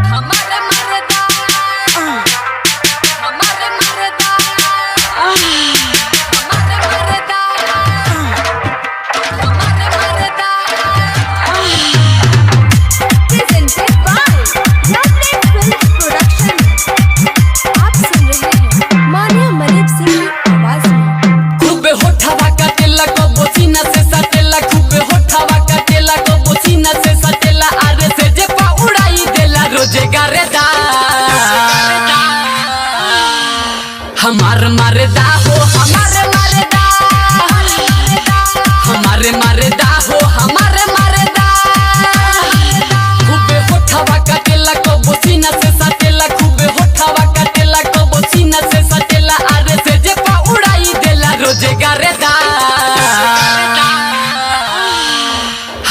हमारे Marda Hamare Marda Hamare Marda Hamare Marda presented by lovely film production. आप सुन रहे हैं मानिया मलिक सिंह की आवाज में। खूबे होठवा काटेला कबो सीना से सटेला, खूबे होठवा काटेला कबो सीना से सटेला, आरे से जे पा उड़ाई देला रोजे गारेदा। हमार मारेदा हो हमारे मारेदा, हमारे मारेदा हो हमारे मारेदा। खूबे होठवा काटेला कबो सीना से सटेला, खूबे होठवा काटेला कबो सीना से सटेला, आरे से जे पा उड़ाई देला रोजे गारेदा।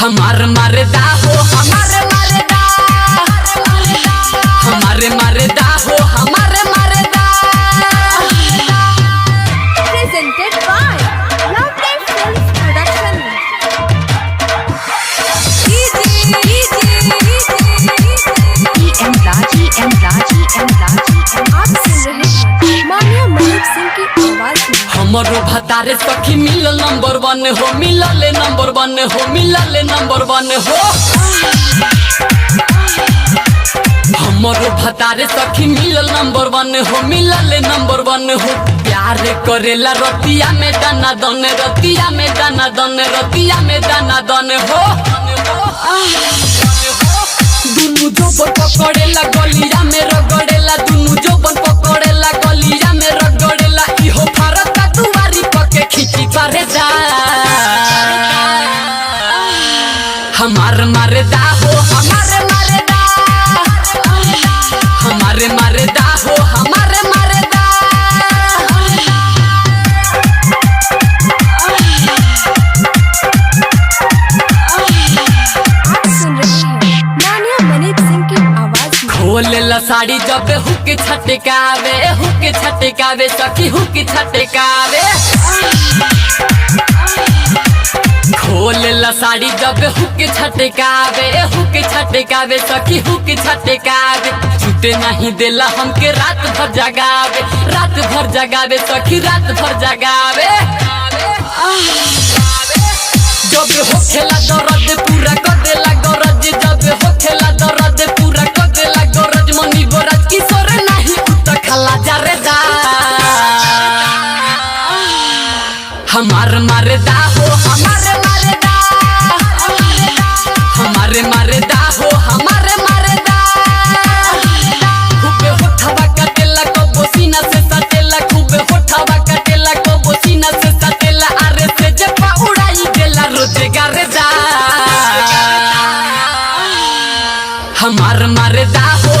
हमार मारेदा हो हमारे मारेदा, हमारे मारेदा हो हमारे मारेदा। Presented by lovely film production. आप सुन रहे हैं मानिया मलिक सिंह की आवाज में। हमरो भतारे सखी मिलल नंबर 1 हो, मिलल नंबर 1 हो, मिलल नंबर 1 हो। हमरो भतारे सखी मिलल नंबर 1 हो, मिलल नंबर 1 हो। प्यार करेला रतिया में दाना दन, रतिया में दाना दन, रतिया में दाना दन हो। दुनु जोबन पकड़ेला गलिया में रगड़ेला, दुनु जोबन पकड़ेला गलिया में रगड़ेला, इहो फारता दुआरी पके खींची पारेदा। हमार मारेदा हो हमारे मारेदा, हमारे मारेदा हो हमारे मारेदा। आप सुन रहे हैं मानिया मलिक सिंह की आवाज में। खोलेला साड़ी जब हुक छटकावे, हुक छटकावे सखी हुक छटकावे। खोलेला साड़ी जब हुक छटकावे, हुक छटकावे सखी हुक छटकावे। छूटे नहीं देला हमके रात भर जगावे, रात भर जगावे सखी रात भर जगावे। जब होखेला दर्द पूरा कर देला गरज, जब होखेला दर्द पूरा कर देला गरज। मनी गोराज किशोर नहीं उत खला जारेदा। हमार मारेदा हो हमारे मारेदा, हमारे मारेदा हो हमारे मारेदा। खूबे होठवा काटेला कबो सीना से सटेला, खूबे होठवा काटेला कबो सीना से सटेला, आरे से जे पा उड़ाई देला रोजे गारेदा। हमार मारेदा हो